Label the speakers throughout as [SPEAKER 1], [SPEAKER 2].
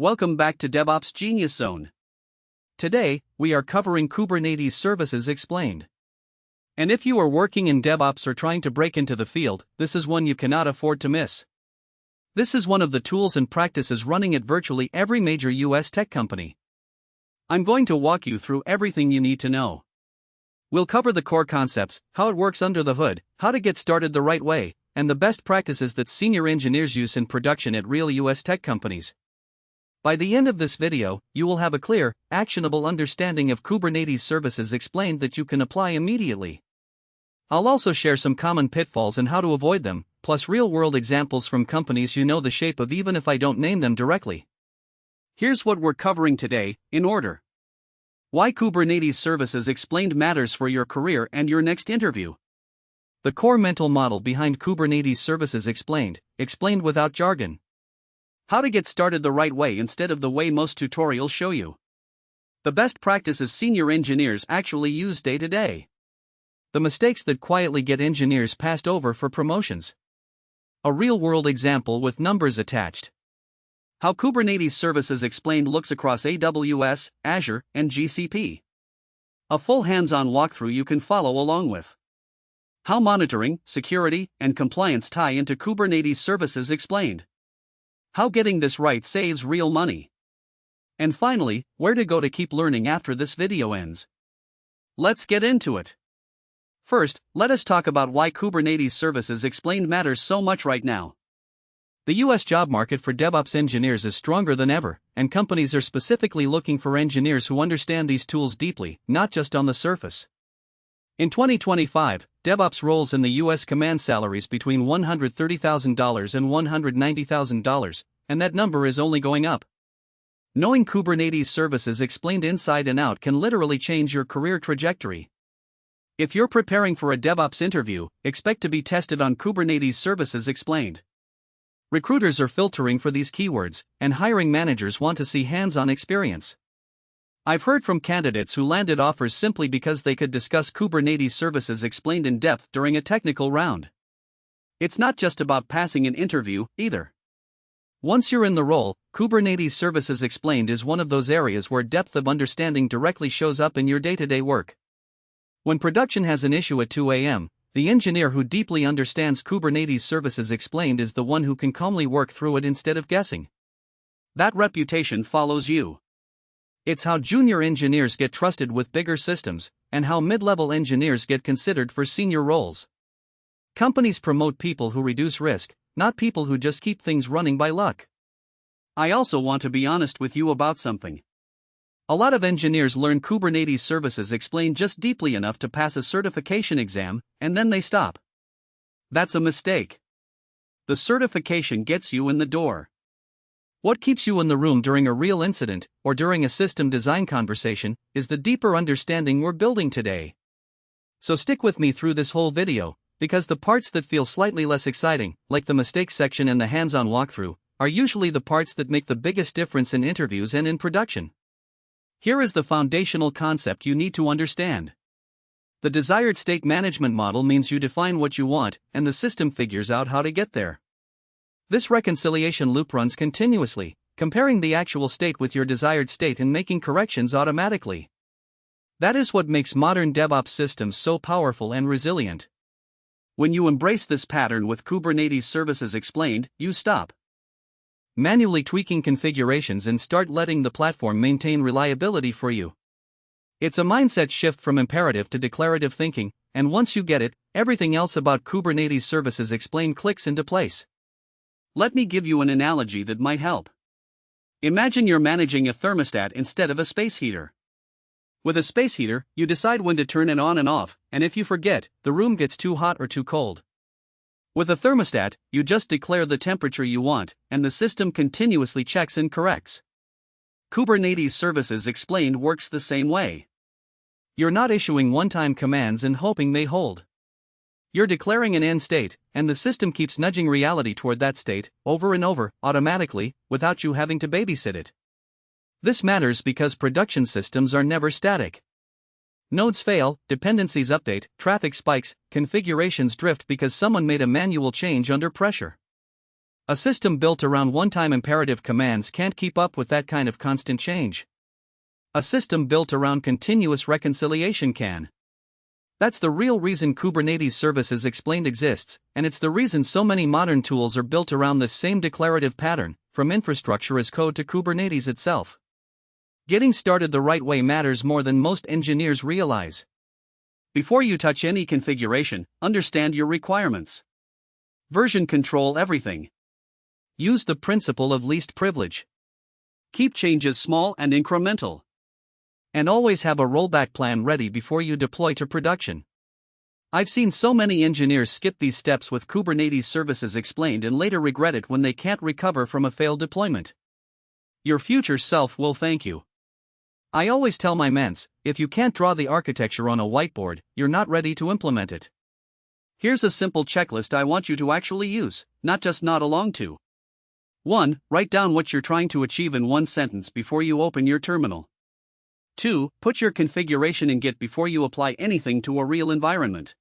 [SPEAKER 1] Welcome back to DevOps Genius Zone. Today, we are covering Kubernetes Services Explained. And if you are working in DevOps or trying to break into the field, this is one you cannot afford to miss. This is one of the tools and practices running at virtually every major US tech company. I'm going to walk you through everything you need to know. We'll cover the core concepts, how it works under the hood, how to get started the right way, and the best practices that senior engineers use in production at real US tech companies. By the end of this video, you will have a clear, actionable understanding of Kubernetes Services Explained that you can apply immediately. I'll also share some common pitfalls and how to avoid them, plus real-world examples from companies you know the shape of even if I don't name them directly. Here's what we're covering today, in order. Why Kubernetes Services Explained matters for your career and your next interview. The core mental model behind Kubernetes Services Explained without jargon. How to get started the right way instead of the way most tutorials show you. The best practices senior engineers actually use day to day. The mistakes that quietly get engineers passed over for promotions. A real-world example with numbers attached. How Kubernetes Services Explained looks across AWS, Azure, and GCP. A full hands-on walkthrough you can follow along with. How monitoring, security, and compliance tie into Kubernetes Services Explained. How getting this right saves real money. And finally, where to go to keep learning after this video ends. Let's get into it. First, let us talk about why Kubernetes Services Explained matters so much right now. The US job market for DevOps engineers is stronger than ever, and companies are specifically looking for engineers who understand these tools deeply, not just on the surface. In 2025, DevOps roles in the US command salaries between $130,000 and $190,000, and that number is only going up. Knowing Kubernetes Services Explained inside and out can literally change your career trajectory. If you're preparing for a DevOps interview, expect to be tested on Kubernetes Services Explained. Recruiters are filtering for these keywords, and hiring managers want to see hands-on experience. I've heard from candidates who landed offers simply because they could discuss Kubernetes Services Explained in depth during a technical round. It's not just about passing an interview, either. Once you're in the role, Kubernetes Services Explained is one of those areas where depth of understanding directly shows up in your day-to-day work. When production has an issue at 2 a.m., the engineer who deeply understands Kubernetes Services Explained is the one who can calmly work through it instead of guessing. That reputation follows you. It's how junior engineers get trusted with bigger systems, and how mid-level engineers get considered for senior roles. Companies promote people who reduce risk, not people who just keep things running by luck. I also want to be honest with you about something. A lot of engineers learn Kubernetes Services Explained just deeply enough to pass a certification exam, and then they stop. That's a mistake. The certification gets you in the door. What keeps you in the room during a real incident, or during a system design conversation, is the deeper understanding we're building today. So stick with me through this whole video, because the parts that feel slightly less exciting, like the mistakes section and the hands-on walkthrough, are usually the parts that make the biggest difference in interviews and in production. Here is the foundational concept you need to understand. The desired state management model means you define what you want, and the system figures out how to get there. This reconciliation loop runs continuously, comparing the actual state with your desired state and making corrections automatically. That is what makes modern DevOps systems so powerful and resilient. When you embrace this pattern with Kubernetes Services Explained, you stop manually tweaking configurations and start letting the platform maintain reliability for you. It's a mindset shift from imperative to declarative thinking, and once you get it, everything else about Kubernetes Services Explained clicks into place. Let me give you an analogy that might help. Imagine you're managing a thermostat instead of a space heater. With a space heater, you decide when to turn it on and off, and if you forget, the room gets too hot or too cold. With a thermostat, you just declare the temperature you want, and the system continuously checks and corrects. Kubernetes Services Explained works the same way. You're not issuing one-time commands and hoping they hold. You're declaring an end state, and the system keeps nudging reality toward that state, over and over, automatically, without you having to babysit it. This matters because production systems are never static. Nodes fail, dependencies update, traffic spikes, configurations drift because someone made a manual change under pressure. A system built around one-time imperative commands can't keep up with that kind of constant change. A system built around continuous reconciliation can. That's the real reason Kubernetes Services Explained exists, and it's the reason so many modern tools are built around this same declarative pattern, from infrastructure as code to Kubernetes itself. Getting started the right way matters more than most engineers realize. Before you touch any configuration, understand your requirements. Version control everything. Use the principle of least privilege. Keep changes small and incremental. And always have a rollback plan ready before you deploy to production. I've seen so many engineers skip these steps with Kubernetes Services Explained and later regret it when they can't recover from a failed deployment. Your future self will thank you. I always tell my ments, if you can't draw the architecture on a whiteboard, you're not ready to implement it. Here's a simple checklist I want you to actually use, not just nod along to. 1. Write down what you're trying to achieve in one sentence before you open your terminal. 2. Put your configuration in Git before you apply anything to a real environment.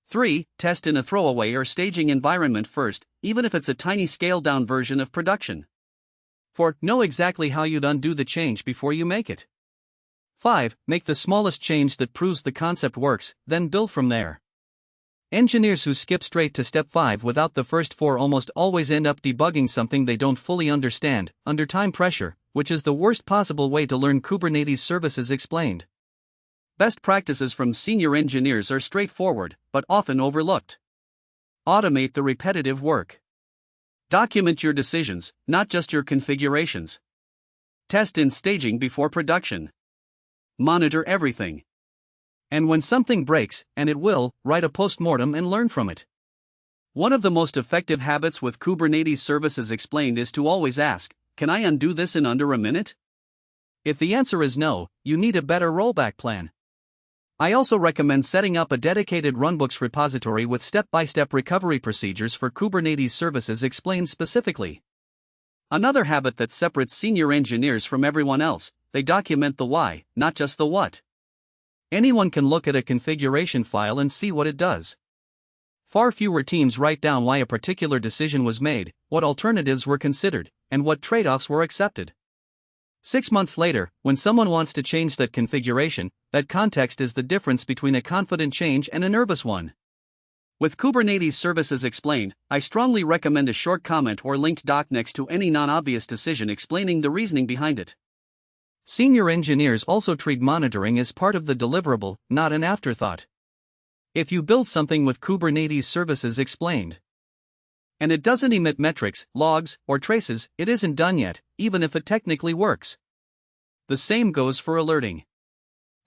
[SPEAKER 1] 3. Test in a throwaway or staging environment first, even if it's a tiny scaled-down version of production. 4. Know exactly how you'd undo the change before you make it. 5. Make the smallest change that proves the concept works, then build from there. Engineers who skip straight to step 5 without the first 4 almost always end up debugging something they don't fully understand, under time pressure, which is the worst possible way to learn Kubernetes Services Explained. Best practices from senior engineers are straightforward, but often overlooked. Automate the repetitive work. Document your decisions, not just your configurations. Test in staging before production. Monitor everything. And when something breaks, and it will, write a postmortem and learn from it. One of the most effective habits with Kubernetes Services Explained is to always ask, can I undo this in under a minute? If the answer is no, you need a better rollback plan. I also recommend setting up a dedicated runbooks repository with step-by-step recovery procedures for Kubernetes Services Explained specifically. Another habit that separates senior engineers from everyone else, they document the why, not just the what. Anyone can look at a configuration file and see what it does. Far fewer teams write down why a particular decision was made, what alternatives were considered, and what trade-offs were accepted. 6 months later, when someone wants to change that configuration, that context is the difference between a confident change and a nervous one. With Kubernetes Services Explained, I strongly recommend a short comment or linked doc next to any non-obvious decision explaining the reasoning behind it. Senior engineers also treat monitoring as part of the deliverable, not an afterthought. If you build something with Kubernetes Services Explained, and it doesn't emit metrics, logs, or traces, it isn't done yet, even if it technically works. The same goes for alerting.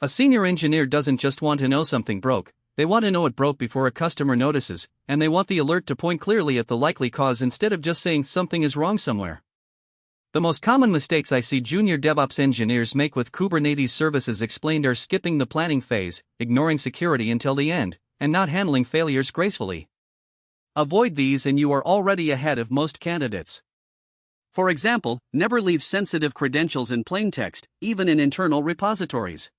[SPEAKER 1] A senior engineer doesn't just want to know something broke, they want to know it broke before a customer notices, and they want the alert to point clearly at the likely cause instead of just saying something is wrong somewhere. The most common mistakes I see junior DevOps engineers make with Kubernetes Services Explained are skipping the planning phase, ignoring security until the end, and not handling failures gracefully. Avoid these and you are already ahead of most candidates. For example, never leave sensitive credentials in plain text, even in internal repositories.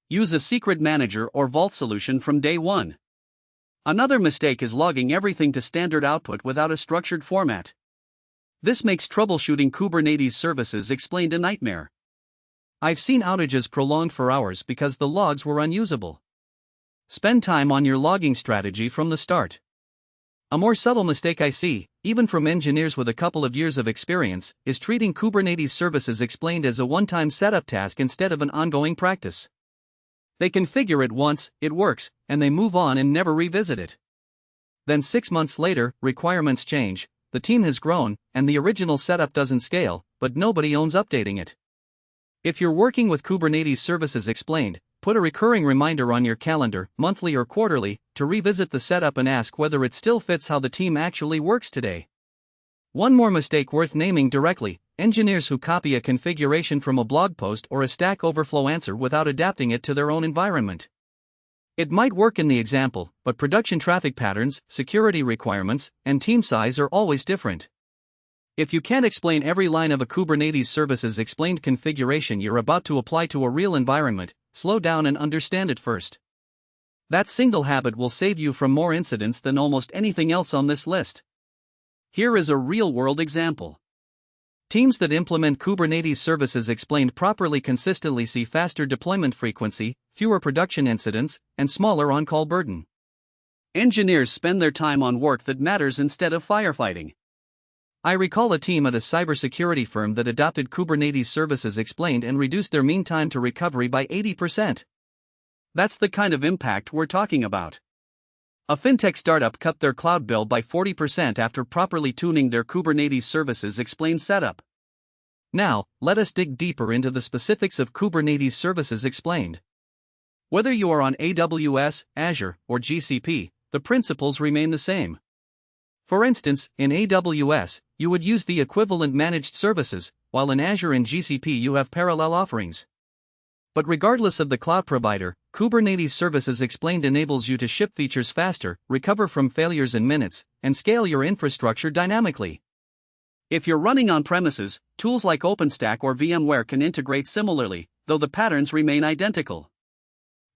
[SPEAKER 1] Use a secret manager or vault solution from day one. Another mistake is logging everything to standard output without a structured format. This makes troubleshooting Kubernetes Services Explained a nightmare. I've seen outages prolonged for hours because the logs were unusable. Spend time on your logging strategy from the start. A more subtle mistake I see, even from engineers with a couple of years of experience, is treating Kubernetes Services Explained as a one-time setup task instead of an ongoing practice. They configure it once, it works, and they move on and never revisit it. Then 6 months later, requirements change, the team has grown, and the original setup doesn't scale, but nobody owns updating it. If you're working with Kubernetes Services Explained, put a recurring reminder on your calendar, monthly or quarterly, to revisit the setup and ask whether it still fits how the team actually works today. One more mistake worth naming directly: engineers who copy a configuration from a blog post or a Stack Overflow answer without adapting it to their own environment. It might work in the example, but production traffic patterns, security requirements, and team size are always different. If you can't explain every line of a Kubernetes Services Explained configuration you're about to apply to a real environment, slow down and understand it first. That single habit will save you from more incidents than almost anything else on this list. Here is a real-world example. Teams that implement Kubernetes services explained properly consistently see faster deployment frequency, fewer production incidents, and smaller on-call burden. Engineers spend their time on work that matters instead of firefighting. I recall a team at a cybersecurity firm that adopted Kubernetes services explained and reduced their mean time to recovery by 80%. That's the kind of impact we're talking about. A fintech startup cut their cloud bill by 40% after properly tuning their Kubernetes services explained setup. Now, let us dig deeper into the specifics of Kubernetes services explained. Whether you are on AWS, Azure, or GCP, the principles remain the same. For instance, in AWS, you would use the equivalent managed services, while in Azure and GCP you have parallel offerings. But regardless of the cloud provider, Kubernetes services explained enables you to ship features faster, recover from failures in minutes, and scale your infrastructure dynamically. If you're running on premises, tools like OpenStack or VMware can integrate similarly, though the patterns remain identical.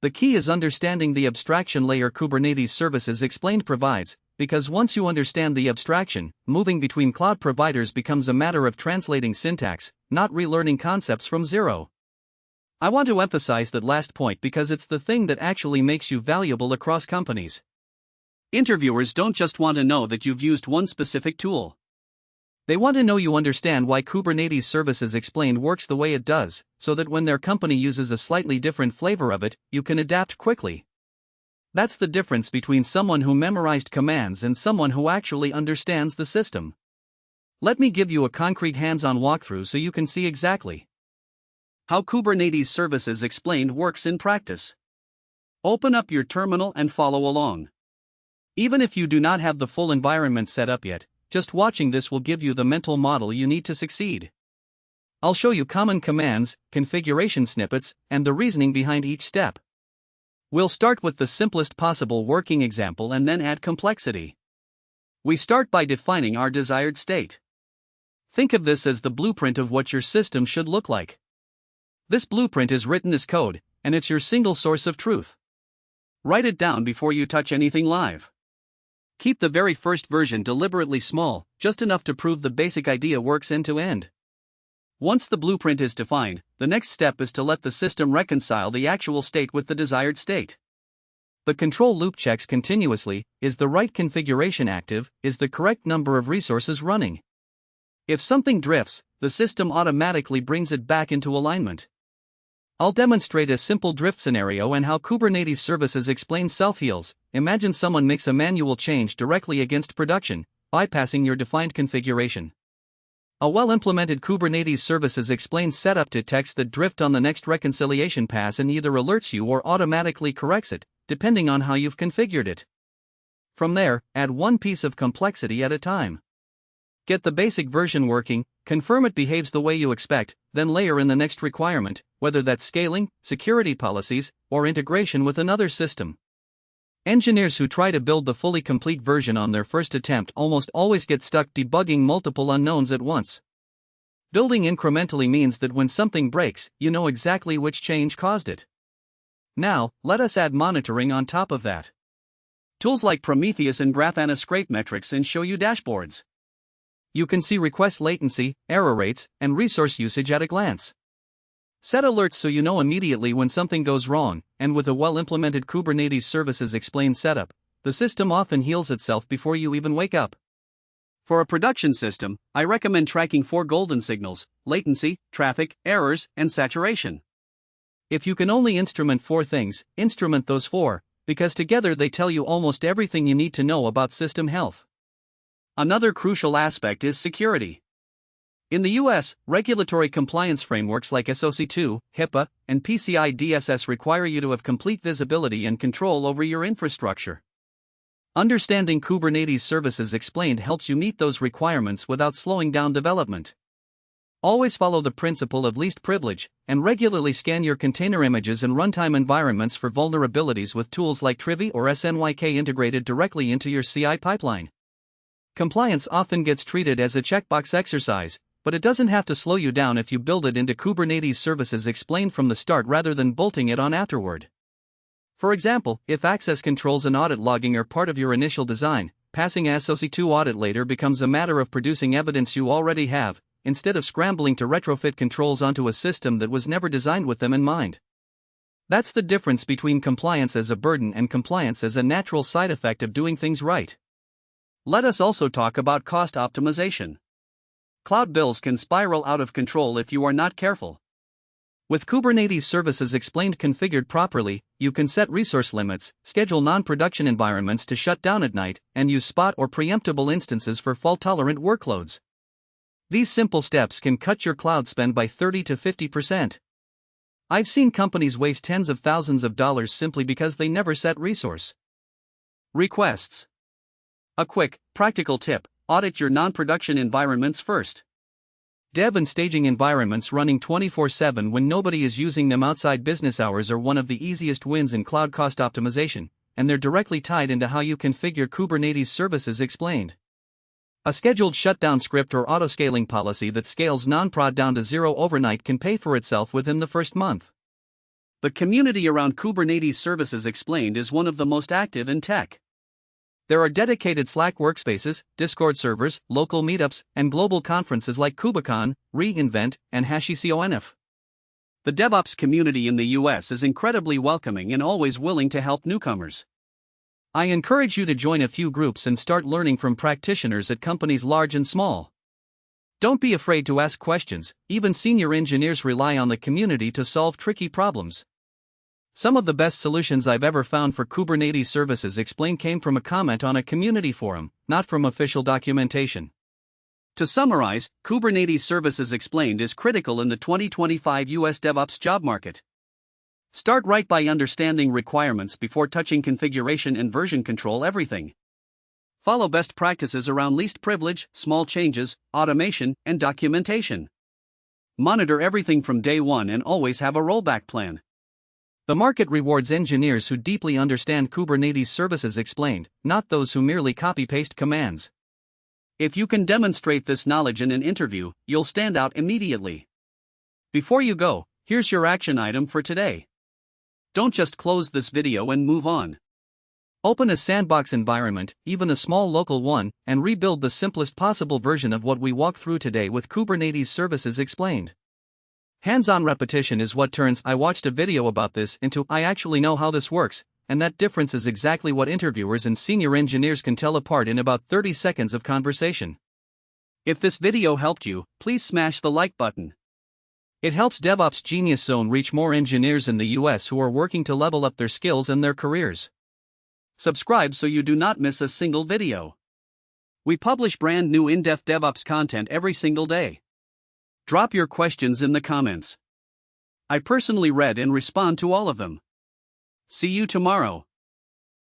[SPEAKER 1] The key is understanding the abstraction layer Kubernetes services explained provides, because once you understand the abstraction, moving between cloud providers becomes a matter of translating syntax, not relearning concepts from zero. I want to emphasize that last point because it's the thing that actually makes you valuable across companies. Interviewers don't just want to know that you've used one specific tool. They want to know you understand why Kubernetes services explained works the way it does, so that when their company uses a slightly different flavor of it, you can adapt quickly. That's the difference between someone who memorized commands and someone who actually understands the system. Let me give you a concrete hands-on walkthrough so you can see exactly how Kubernetes services explained works in practice. Open up your terminal and follow along. Even if you do not have the full environment set up yet, just watching this will give you the mental model you need to succeed. I'll show you common commands, configuration snippets, and the reasoning behind each step. We'll start with the simplest possible working example and then add complexity. We start by defining our desired state. Think of this as the blueprint of what your system should look like. This blueprint is written as code, and it's your single source of truth. Write it down before you touch anything live. Keep the very first version deliberately small, just enough to prove the basic idea works end to end. Once the blueprint is defined, the next step is to let the system reconcile the actual state with the desired state. The control loop checks continuously: is the right configuration active, is the correct number of resources running? If something drifts, the system automatically brings it back into alignment. I'll demonstrate a simple drift scenario and how Kubernetes services explain self-heals. Imagine someone makes a manual change directly against production, bypassing your defined configuration. A well-implemented Kubernetes services explains setup detects the drift on the next reconciliation pass and either alerts you or automatically corrects it, depending on how you've configured it. From there, add one piece of complexity at a time. Get the basic version working, confirm it behaves the way you expect, then layer in the next requirement, whether that's scaling, security policies, or integration with another system. Engineers who try to build the fully complete version on their first attempt almost always get stuck debugging multiple unknowns at once. Building incrementally means that when something breaks, you know exactly which change caused it. Now, let us add monitoring on top of that. Tools like Prometheus and Grafana scrape metrics and show you dashboards. You can see request latency, error rates, and resource usage at a glance. Set alerts so you know immediately when something goes wrong, and with a well-implemented Kubernetes services explained setup, the system often heals itself before you even wake up. For a production system, I recommend tracking 4 golden signals: latency, traffic, errors, and saturation. If you can only instrument 4 things, instrument those 4, because together they tell you almost everything you need to know about system health. Another crucial aspect is security. In the US, regulatory compliance frameworks like SOC2, HIPAA, and PCI DSS require you to have complete visibility and control over your infrastructure. Understanding Kubernetes services explained helps you meet those requirements without slowing down development. Always follow the principle of least privilege, and regularly scan your container images and runtime environments for vulnerabilities with tools like Trivy or SNYK integrated directly into your CI pipeline. Compliance often gets treated as a checkbox exercise, but it doesn't have to slow you down if you build it into Kubernetes services explained from the start rather than bolting it on afterward. For example, if access controls and audit logging are part of your initial design, passing a SOC 2 audit later becomes a matter of producing evidence you already have, instead of scrambling to retrofit controls onto a system that was never designed with them in mind. That's the difference between compliance as a burden and compliance as a natural side effect of doing things right. Let us also talk about cost optimization. Cloud bills can spiral out of control if you are not careful. With Kubernetes services explained configured properly, you can set resource limits, schedule non-production environments to shut down at night, and use spot or preemptible instances for fault-tolerant workloads. These simple steps can cut your cloud spend by 30 to 50%. I've seen companies waste tens of thousands of dollars simply because they never set resource requests. A quick, practical tip: audit your non-production environments first. Dev and staging environments running 24/7 when nobody is using them outside business hours are one of the easiest wins in cloud cost optimization, and they're directly tied into how you configure Kubernetes services explained. A scheduled shutdown script or autoscaling policy that scales non-prod down to zero overnight can pay for itself within the first month. The community around Kubernetes services explained is one of the most active in tech. There are dedicated Slack workspaces, Discord servers, local meetups, and global conferences like KubeCon, reInvent, and HashiConf. The DevOps community in the US is incredibly welcoming and always willing to help newcomers. I encourage you to join a few groups and start learning from practitioners at companies large and small. Don't be afraid to ask questions, even senior engineers rely on the community to solve tricky problems. Some of the best solutions I've ever found for Kubernetes services explained came from a comment on a community forum, not from official documentation. To summarize, Kubernetes services explained is critical in the 2025 US DevOps job market. Start right by understanding requirements before touching configuration and version control everything. Follow best practices around least privilege, small changes, automation, and documentation. Monitor everything from day one and always have a rollback plan. The market rewards engineers who deeply understand Kubernetes services explained, not those who merely copy-paste commands. If you can demonstrate this knowledge in an interview, you'll stand out immediately. Before you go, here's your action item for today. Don't just close this video and move on. Open a sandbox environment, even a small local one, and rebuild the simplest possible version of what we walked through today with Kubernetes services explained. Hands-on repetition is what turns "I watched a video about this" into "I actually know how this works," and that difference is exactly what interviewers and senior engineers can tell apart in about 30 seconds of conversation. If this video helped you, please smash the like button. It helps DevOps Genius Zone reach more engineers in the US who are working to level up their skills and their careers. Subscribe so you do not miss a single video. We publish brand new in-depth DevOps content every single day. Drop your questions in the comments. I personally read and respond to all of them. See you tomorrow.